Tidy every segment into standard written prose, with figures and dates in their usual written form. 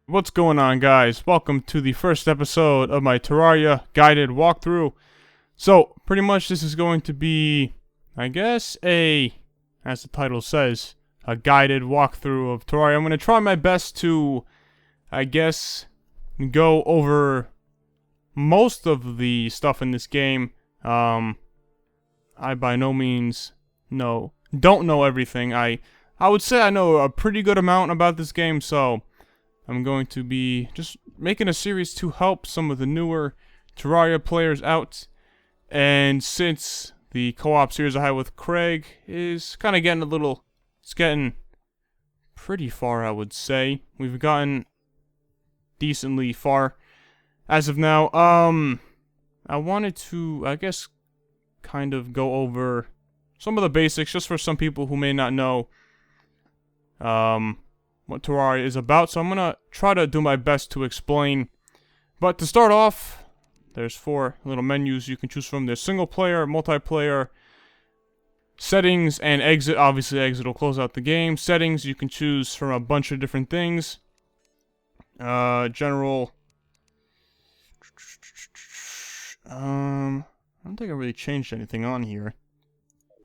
What's going on, guys? Welcome to the first episode of my Terraria guided walkthrough. So, pretty much this is going to be, I guess, as the title says, a guided walkthrough of Terraria. I'm going to try my best to, I guess, go over most of the stuff in this game. I by no means don't know everything. I would say I know a pretty good amount about this game, so I'm going to be just making a series to help some of the newer Terraria players out. And since the co-op series I had with Craig is kind of getting it's getting pretty far, I would say. We've gotten decently far as of now. I wanted to, I guess, kind of go over some of the basics just for some people who may not know, what Terraria is about, so I'm gonna try to do my best to explain. But to start off, there's 4 little menus you can choose from. There's single player, multiplayer, settings, and exit. Obviously, exit will close out the game. Settings, you can choose from a bunch of different things. General. I don't think I really changed anything on here.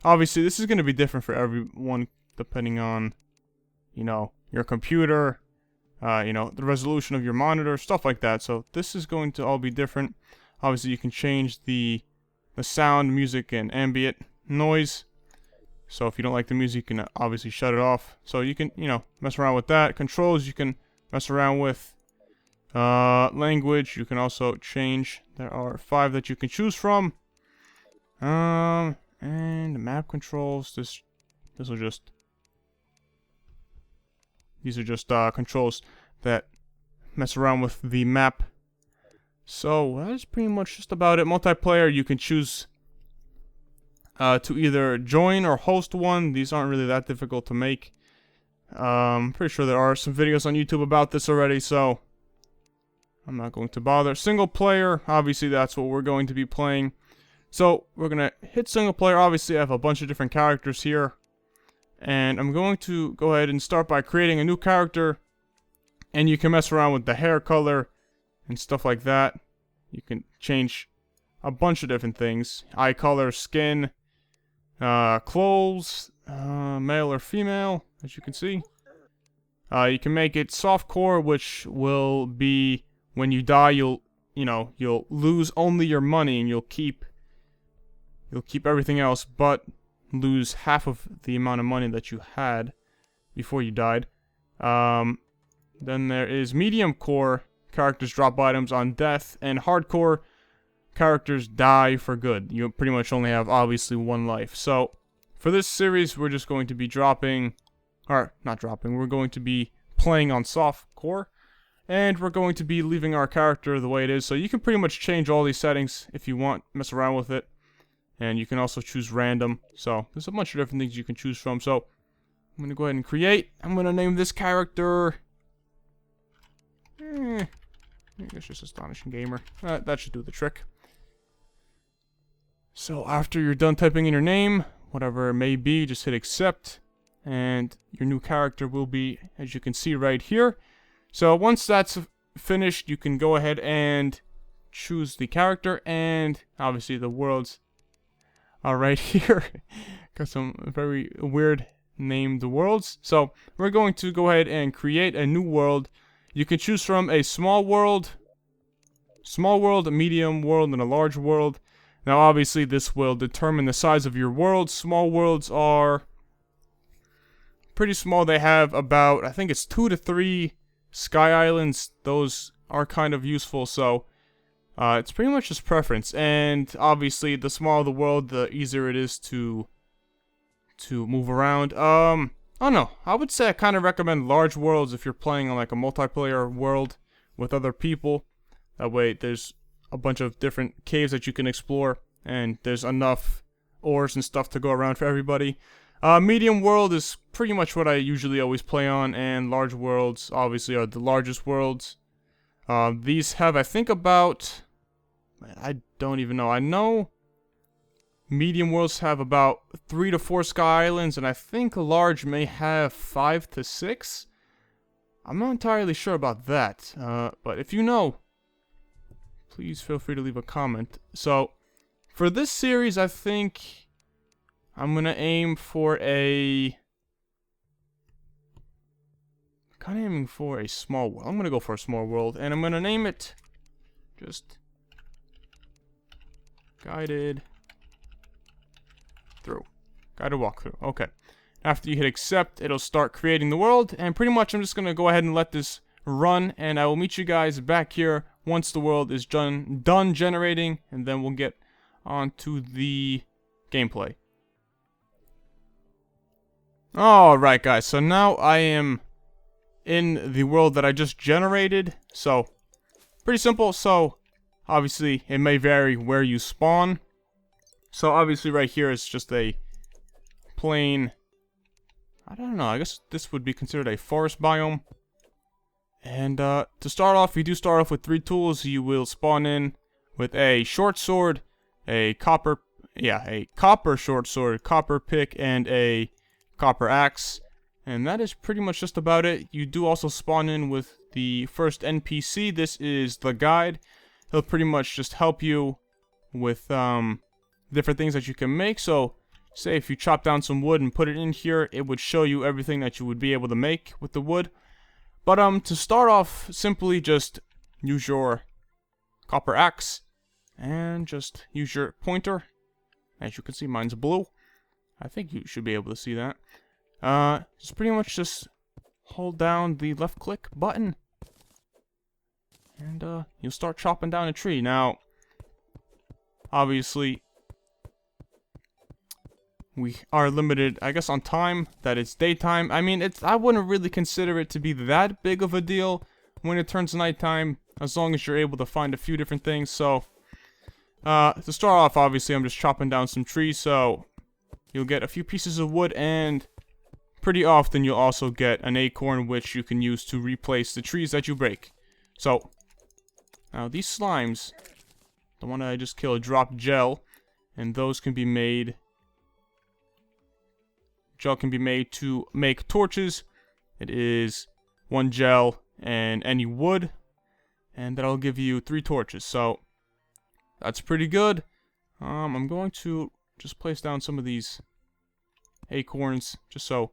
Obviously, this is going to be different for everyone, depending on, your computer, the resolution of your monitor, stuff like that. So this is going to all be different. Obviously, you can change the sound, music, and ambient noise. So if you don't like the music, you can obviously shut it off. So you can, mess around with that. Controls, you can mess around with. Language, you can also change. There are 5 that you can choose from. And the map controls, these are just controls that mess around with the map. So that's pretty much just about it. Multiplayer, you can choose to either join or host one. These aren't really that difficult to make. Pretty sure there are some videos on YouTube about this already, so I'm not going to bother. Single player, obviously that's what we're going to be playing. So we're gonna hit single player. Obviously I have a bunch of different characters here. And I'm going to go ahead and start by creating a new character. And you can mess around with the hair color and stuff like that. You can change a bunch of different things. Eye color, skin, clothes, male or female, as you can see. You can make it softcore, which will be when you die, you'll lose only your money and you'll keep everything else, but lose half of the amount of money that you had before you died. Then there is medium core, characters drop items on death, and hardcore, characters die for good. You pretty much only have obviously 1 life. So for this series, we're just going to be we're going to be playing on soft core, and we're going to be leaving our character the way it is. So you can pretty much change all these settings if you want, mess around with it. And you can also choose random. So there's a bunch of different things you can choose from. So I'm going to go ahead and create. I'm going to name this character. I guess just Astonishing Gamer. That should do the trick. So after you're done typing in your name, whatever it may be, just hit accept. And your new character will be, as you can see right here. So once that's finished, you can go ahead and choose the character. And obviously the worlds right here. Got some very weird named worlds. So we're going to go ahead and create a new world. You can choose from a small world, a medium world, and a large world. Now obviously this will determine the size of your world. Small worlds are pretty small. They have about, I think it's 2 to 3 sky islands. Those are kind of useful, so it's pretty much just preference, and obviously the smaller the world, the easier it is to move around. I don't know. I would say I kind of recommend large worlds if you're playing on like a multiplayer world with other people. That way there's a bunch of different caves that you can explore, and there's enough ores and stuff to go around for everybody. Medium world is pretty much what I usually always play on, and large worlds obviously are the largest worlds. These have, I think, about... I don't even know. I know medium worlds have about 3 to 4 sky islands, and I think large may have 5 to 6. I'm not entirely sure about that, but if you know, please feel free to leave a comment. So, for this series, I think I'm gonna aim for a... kind of aiming for a small world. I'm gonna go for a small world, and I'm gonna name it just guided through. Guided walkthrough. Okay. After you hit accept, it'll start creating the world, and pretty much I'm just gonna go ahead and let this run, and I will meet you guys back here once the world is done generating, and then we'll get on to the gameplay. Alright guys, so now I am in the world that I just generated. So, pretty simple. So, obviously, it may vary where you spawn. So, obviously right here is just a plain... I don't know, I guess this would be considered a forest biome. And to start off, you do start off with 3 tools. You will spawn in with a short sword, a copper short sword, copper pick, and a copper axe. And that is pretty much just about it. You do also spawn in with the first NPC. This is the guide. He'll pretty much just help you with different things that you can make. So, say if you chop down some wood and put it in here, it would show you everything that you would be able to make with the wood. But to start off, simply just use your copper axe and just use your pointer. As you can see, mine's blue. I think you should be able to see that. Just pretty much just hold down the left click button, and you'll start chopping down a tree. Now, obviously, we are limited, I guess, on time, that it's daytime. I mean, I wouldn't really consider it to be that big of a deal when it turns nighttime, as long as you're able to find a few different things. So, to start off, obviously, I'm just chopping down some trees, so you'll get a few pieces of wood, and pretty often you'll also get an acorn, which you can use to replace the trees that you break. So, now these slimes, the one that I just killed, drop gel, and those can be made... Gel can be made to make torches. It is 1 gel and any wood, and that'll give you 3 torches. So that's pretty good. I'm going to just place down some of these acorns just so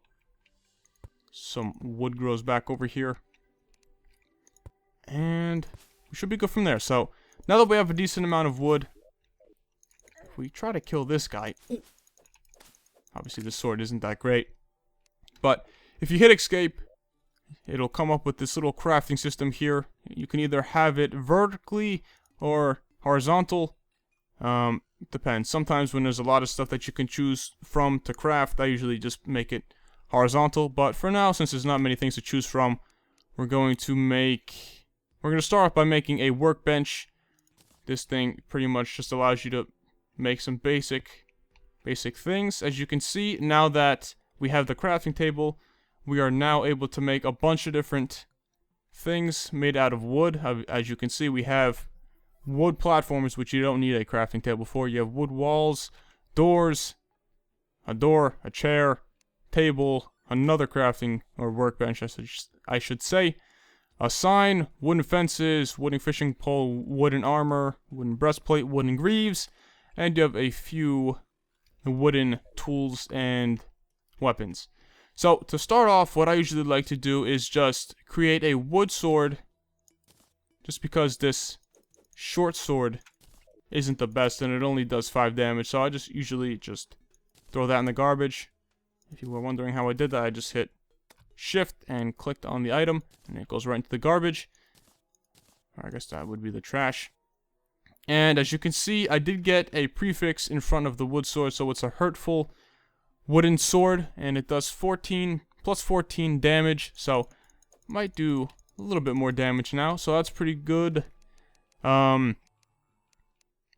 some wood grows back over here, and we should be good from there. So now that we have a decent amount of wood, if we try to kill this guy, obviously this sword isn't that great, but if you hit escape, it'll come up with this little crafting system here. You can either have it vertically or horizontal. Depends. Sometimes when there's a lot of stuff that you can choose from to craft, I usually just make it horizontal. But for now, since there's not many things to choose from, we're going to start off by making a workbench. This thing pretty much just allows you to make some basic things. As you can see, now that we have the crafting table, we are now able to make a bunch of different things made out of wood. As you can see, we have wood platforms, which you don't need a crafting table for. You have wood walls, doors, a door, a chair, table, another crafting or workbench, I should say, a sign, wooden fences, wooden fishing pole, wooden armor, wooden breastplate, wooden greaves, and you have a few wooden tools and weapons. So to start off, what I usually like to do is just create a wood sword, just because this short sword isn't the best and it only does 5 damage. So I just usually just throw that in the garbage. If you were wondering how I did that, I just hit shift and clicked on the item and it goes right into the garbage. Or I guess that would be the trash. And as you can see, I did get a prefix in front of the wood sword, so it's a hurtful wooden sword, and it does 14 plus 14 damage, so might do a little bit more damage now, so that's pretty good. That's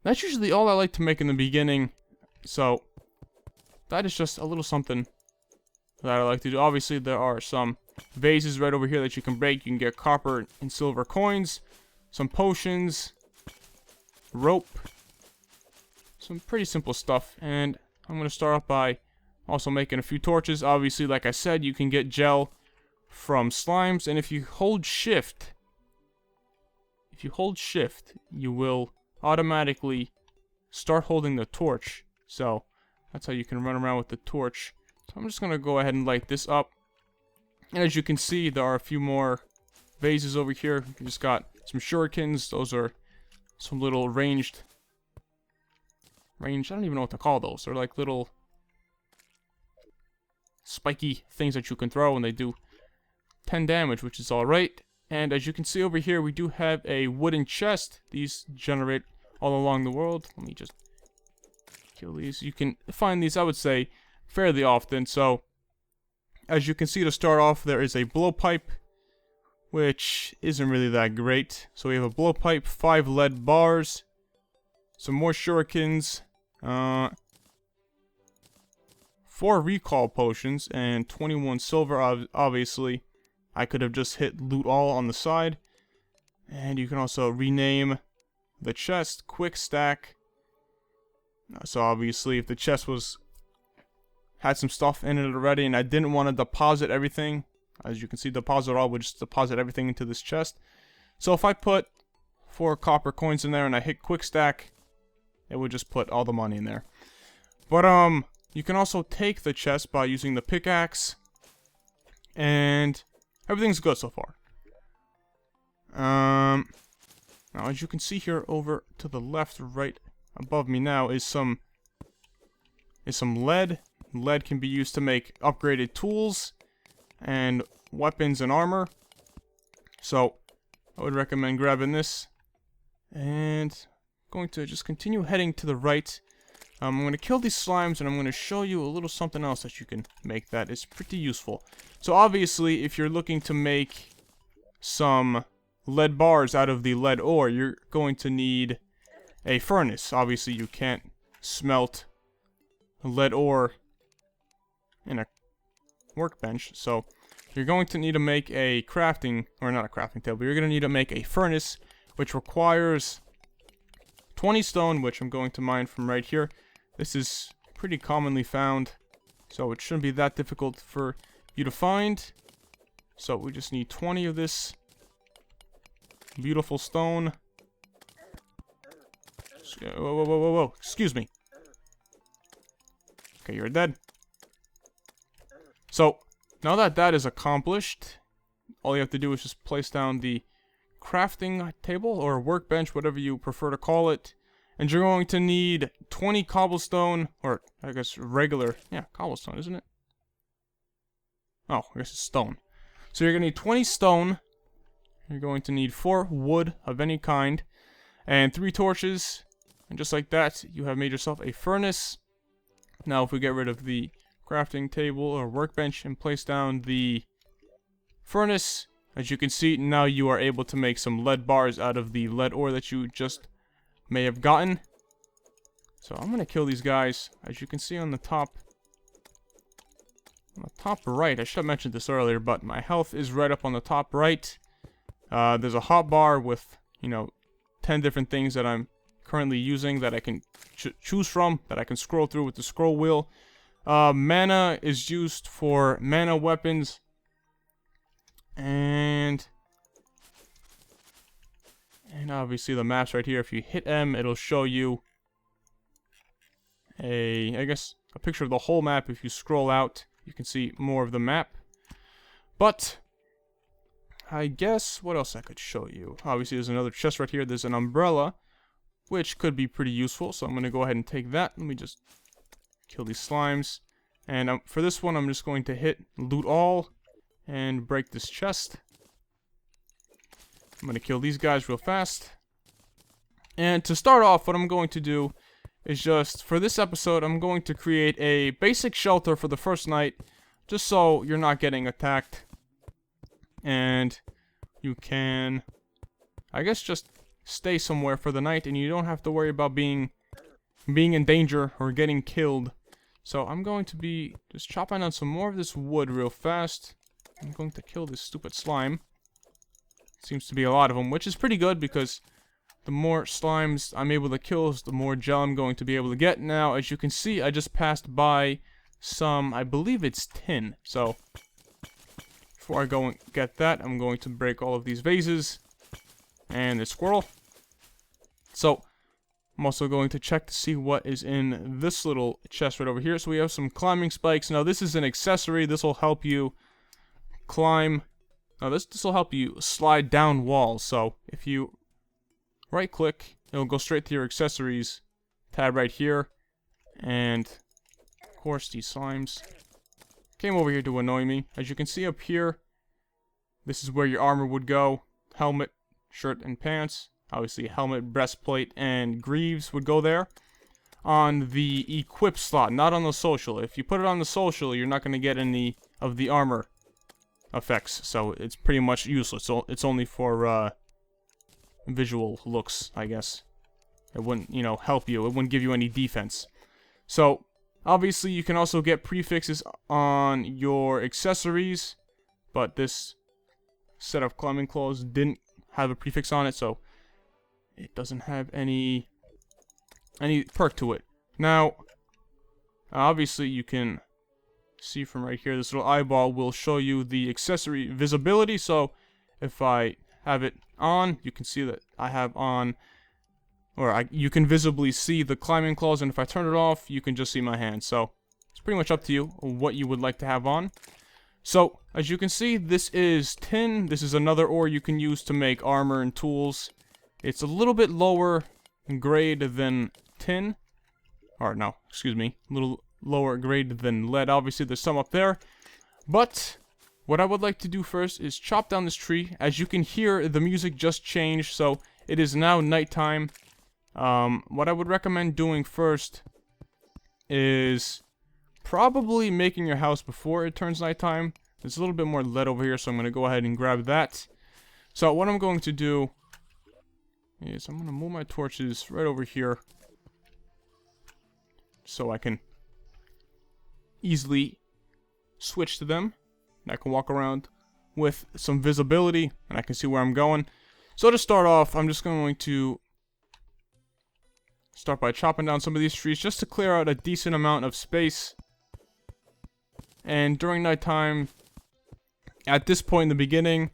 usually all I like to make in the beginning, so that is just a little something that I like to do. Obviously, there are some vases right over here that you can break. You can get copper and silver coins, some potions, rope, some pretty simple stuff. And I'm going to start off by also making a few torches. Obviously, like I said, you can get gel from slimes, and if you hold shift, you will automatically start holding the torch. So that's how you can run around with the torch. So I'm just gonna go ahead and light this up. And as you can see, there are a few more vases over here. We just got some shurikens. Those are some little ranged, I don't even know what to call those. They're like little spiky things that you can throw, and they do 10 damage, which is alright. And as you can see over here, we do have a wooden chest. These generate all along the world. Let me just kill these. You can find these, I would say, fairly often. So as you can see, to start off, there is a blowpipe, which isn't really that great. So we have a blowpipe, 5 lead bars, some more shurikens, 4 recall potions, and 21 silver. Obviously, I could have just hit loot all on the side. And you can also rename the chest, quick stack. So obviously, if the chest had some stuff in it already, and I didn't want to deposit everything, as you can see, deposit all would just deposit everything into this chest. So if I put 4 copper coins in there and I hit quick stack, it would just put all the money in there. But you can also take the chest by using the pickaxe, and everything's good so far. Now as you can see here, over to the left, right above me now, is some lead. Lead can be used to make upgraded tools and weapons and armor. So I would recommend grabbing this. And I'm going to just continue heading to the right. I'm going to kill these slimes, and I'm going to show you a little something else that you can make that is pretty useful. So obviously, if you're looking to make some lead bars out of the lead ore, you're going to need a furnace. Obviously, you can't smelt lead ore in a workbench, so you're going to need to make a crafting, or not a crafting table, you're going to need to make a furnace, which requires 20 stone, which I'm going to mine from right here. This is pretty commonly found, so it shouldn't be that difficult for you to find. So we just need 20 of this beautiful stone. Whoa, excuse me. Okay, you're dead. So now that that is accomplished, all you have to do is just place down the crafting table or workbench, whatever you prefer to call it, and you're going to need 20 cobblestone, or I guess regular, yeah, cobblestone, isn't it? Oh, I guess it's stone. So you're going to need 20 stone, you're going to need 4 wood of any kind, and 3 torches, and just like that, you have made yourself a furnace. Now if we get rid of the crafting table or workbench and place down the furnace, as you can see, now you are able to make some lead bars out of the lead ore that you just may have gotten. So I'm going to kill these guys. As you can see on the top right, I should have mentioned this earlier, but my health is right up on the top right. There's a hotbar with, 10 different things that I'm currently using that I can choose from, that I can scroll through with the scroll wheel. Mana is used for mana weapons. And obviously the map's right here. If you hit M, it'll show you I guess a picture of the whole map. If you scroll out, you can see more of the map. But I guess what else I could show you? Obviously there's another chest right here. There's an umbrella, which could be pretty useful. So I'm going to go ahead and take that. Let me just kill these slimes. And for this one, I'm just going to hit loot all and break this chest. I'm going to kill these guys real fast. And to start off, what I'm going to do is just, for this episode, I'm going to create a basic shelter for the first night, just so you're not getting attacked. And you can, I guess, just stay somewhere for the night, and you don't have to worry about being in danger or getting killed. So I'm going to be just chopping on some more of this wood real fast. I'm going to kill this stupid slime. Seems to be a lot of them, which is pretty good because the more slimes I'm able to kill, the more gel I'm going to be able to get. Now, as you can see, I just passed by some, I believe it's tin. So before I go and get that, I'm going to break all of these vases and the squirrel. So I'm also going to check to see what is in this little chest right over here. So we have some climbing spikes. Now this is an accessory. This will help you climb. Now this will help you slide down walls. So if you right click, it'll go straight to your accessories tab right here. And of course these slimes came over here to annoy me. As you can see up here, this is where your armor would go. Helmet, shirt, and pants. Obviously, helmet, breastplate, and greaves would go there. On the equip slot, not on the social. If you put it on the social, you're not going to get any of the armor effects. So it's pretty much useless. So it's only for visual looks, I guess. It wouldn't, you know, help you. It wouldn't give you any defense. So obviously, you can also get prefixes on your accessories, but this set of climbing claws didn't have a prefix on it, so it doesn't have any perk to it. Now, obviously, you can see from right here, this little eyeball will show you the accessory visibility. So if I have it on, you can see that I have on, you can visibly see the climbing claws, and if I turn it off, you can just see my hand. So it's pretty much up to you what you would like to have on. So as you can see, this is tin. This is another ore you can use to make armor and tools. It's a little bit lower grade than tin. Or no, excuse me, a little lower grade than lead. Obviously, there's some up there. But what I would like to do first is chop down this tree. As you can hear, the music just changed, so it is now nighttime. What I would recommend doing first is probably making your house before it turns nighttime. There's a little bit more lead over here, so I'm going to go ahead and grab that. So what I'm going to do is I'm going to move my torches right over here so I can easily switch to them. And I can walk around with some visibility, and I can see where I'm going. So to start off, I'm just going to start by chopping down some of these trees just to clear out a decent amount of space. And during nighttime, at this point in the beginning,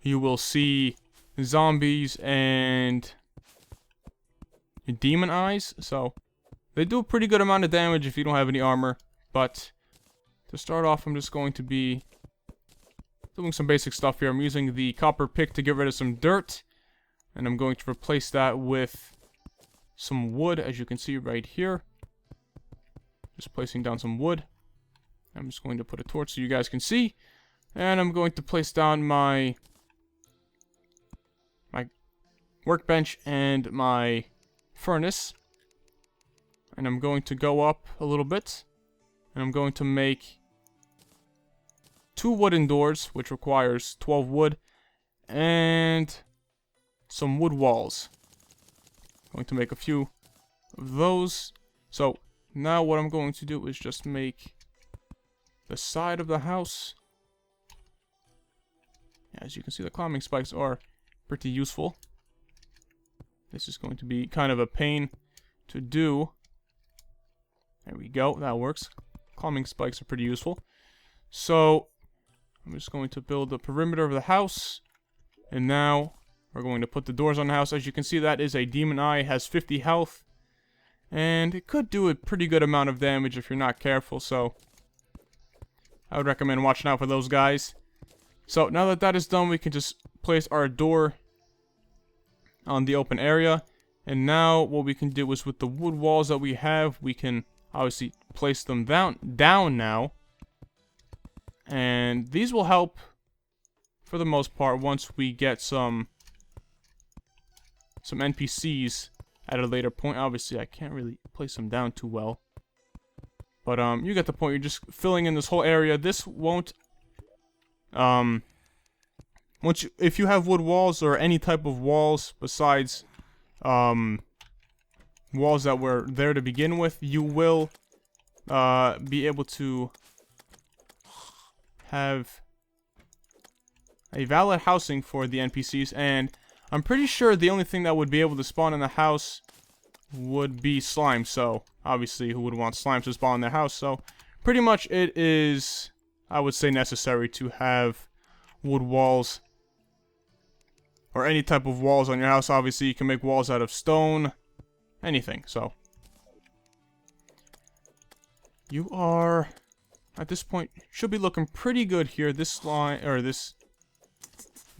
you will see zombies and demon eyes. So they do a pretty good amount of damage if you don't have any armor. But to start off, I'm just going to be doing some basic stuff here. I'm using the copper pick to get rid of some dirt, and I'm going to replace that with some wood, as you can see right here. Just placing down some wood. I'm just going to put a torch so you guys can see, and I'm going to place down my workbench and my furnace, and I'm going to go up a little bit, and I'm going to make 2 wooden doors, which requires 12 wood, and some wood walls. I'm going to make a few of those. So now what I'm going to do is just make the side of the house. As you can see, the climbing spikes are pretty useful. This is going to be kind of a pain to do. There we go, that works. Climbing spikes are pretty useful. So I'm just going to build the perimeter of the house. And now we're going to put the doors on the house. As you can see, that is a demon eye. It has 50 health. And it could do a pretty good amount of damage if you're not careful. So I would recommend watching out for those guys. So now that that is done, we can just place our door on the open area. And now what we can do is with the wood walls that we have, we can obviously place them down now. And these will help for the most part once we get some NPCs at a later point. Obviously, I can't really place them down too well. But you get the point. You're just filling in this whole area. This won't if you have wood walls or any type of walls besides walls that were there to begin with, you will be able to have a valid housing for the NPCs. And I'm pretty sure the only thing that would be able to spawn in the house would be slime. So obviously, who would want slimes to spawn in their house? So pretty much it is I would say, necessary to have wood walls. Or any type of walls on your house. Obviously, you can make walls out of stone. Anything, so. You are, at this point, should be looking pretty good here. This slime, or this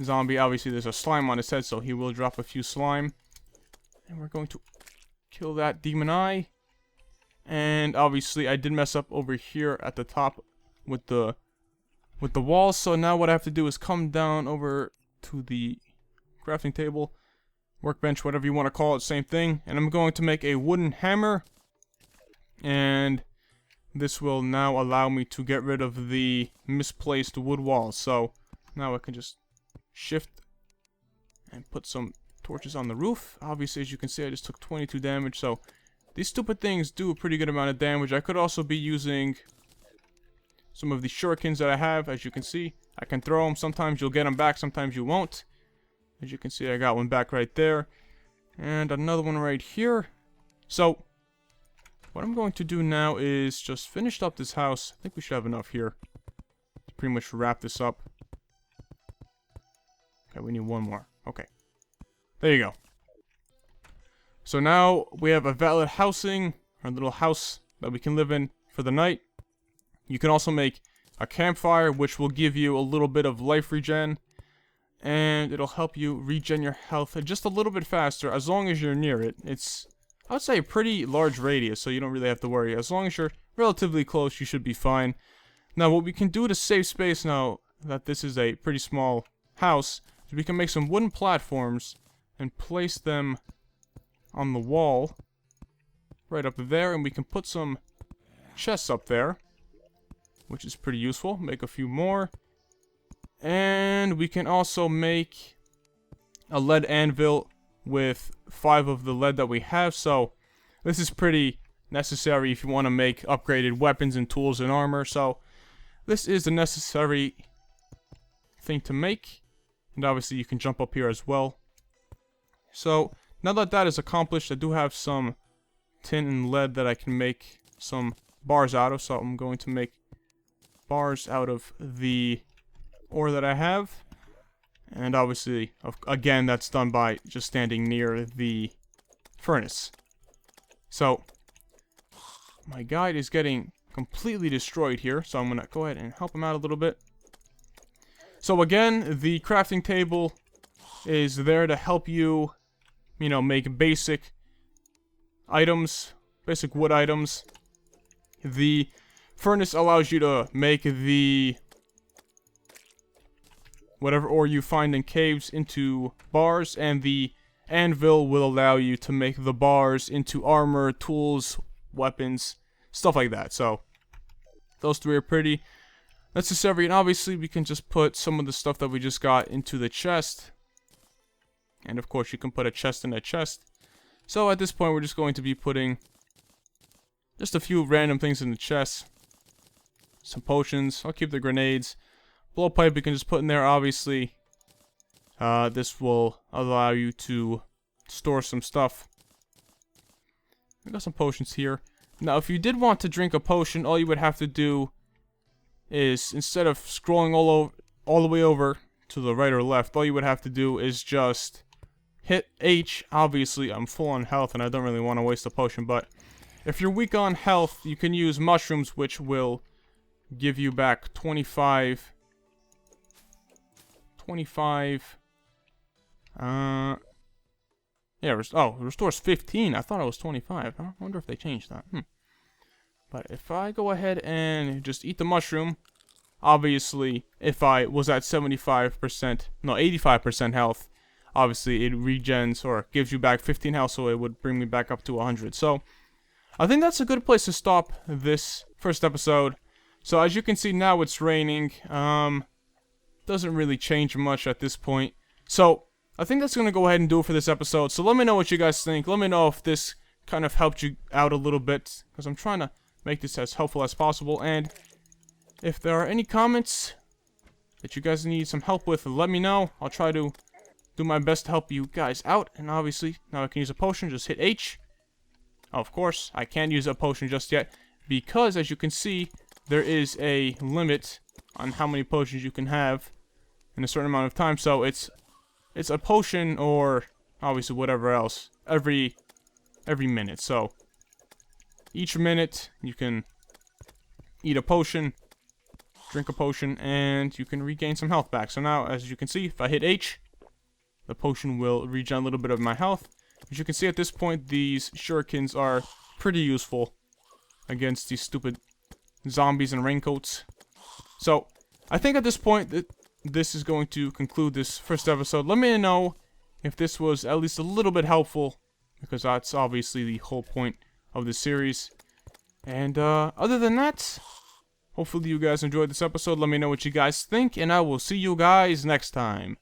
zombie, obviously there's a slime on his head, so he will drop a few slime. And we're going to kill that demon eye. And obviously I did mess up over here at the top with the walls. So now what I have to do is come down over to the crafting table, workbench, whatever you want to call it, same thing. And I'm going to make a wooden hammer. And this will now allow me to get rid of the misplaced wood walls. So now I can just shift and put some torches on the roof. Obviously, as you can see, I just took 22 damage. So these stupid things do a pretty good amount of damage. I could also be using some of the shurikens that I have. As you can see, I can throw them. Sometimes you'll get them back, sometimes you won't. As you can see, I got one back right there. And another one right here. So what I'm going to do now is just finish up this house. I think we should have enough here to pretty much wrap this up. Okay, we need one more. Okay. There you go. So now we have a valid housing, our little house that we can live in for the night. You can also make a campfire, which will give you a little bit of life regen. And it'll help you regen your health just a little bit faster as long as you're near it. It's, I would say, a pretty large radius, so you don't really have to worry. As long as you're relatively close, you should be fine. Now, what we can do to save space now that this is a pretty small house is we can make some wooden platforms and place them on the wall right up there, and we can put some chests up there, which is pretty useful. Make a few more. And we can also make a lead anvil with 5 of the lead that we have. So this is pretty necessary if you want to make upgraded weapons and tools and armor. So this is a necessary thing to make. And obviously you can jump up here as well. So now that that is accomplished, I do have some tin and lead that I can make some bars out of. So I'm going to make bars out of the ore that I have. And obviously, again, that's done by just standing near the furnace. So my guide is getting completely destroyed here, so I'm going to go ahead and help him out a little bit. So again, the crafting table is there to help you, you know, make basic items, basic wood items. The furnace allows you to make the whatever ore you find in caves into bars, and the anvil will allow you to make the bars into armor, tools, weapons, stuff like that. So those three are pretty necessary, and obviously we can just put some of the stuff that we just got into the chest. And of course you can put a chest in a chest. So at this point we're just going to be putting just a few random things in the chest. Some potions. I'll keep the grenades. Blowpipe you can just put in there, obviously. This will allow you to store some stuff. I got some potions here. Now, if you did want to drink a potion, all you would have to do is, instead of scrolling all the way over to the right or left, all you would have to do is just hit H. Obviously, I'm full on health, and I don't really want to waste a potion, but if you're weak on health, you can use mushrooms, which will give you back 25... yeah, it restores 15. I thought it was 25. I wonder if they changed that. But if I go ahead and just eat the mushroom, obviously, if I was at 85% health, obviously it regens or gives you back 15 health, so it would bring me back up to 100. So I think that's a good place to stop this first episode. So as you can see now, it's raining. Doesn't really change much at this point. So I think that's going to go ahead and do it for this episode. So let me know what you guys think. Let me know if this kind of helped you out a little bit, because I'm trying to make this as helpful as possible. And if there are any comments that you guys need some help with, let me know. I'll try to do my best to help you guys out. And obviously, now I can use a potion. Just hit H. Of course, I can't use a potion just yet, because as you can see, there is a limit on how many potions you can have in a certain amount of time. So it's a potion, or obviously whatever else, every minute. So each minute you can eat a potion, drink a potion, and you can regain some health back. So now, as you can see, if I hit H, the potion will regen a little bit of my health. As you can see at this point, these shurikens are pretty useful against these stupid zombies and raincoats. So I think at this point that this is going to conclude this first episode. Let me know if this was at least a little bit helpful, because that's obviously the whole point of this series. And other than that, hopefully you guys enjoyed this episode. Let me know what you guys think, and I will see you guys next time.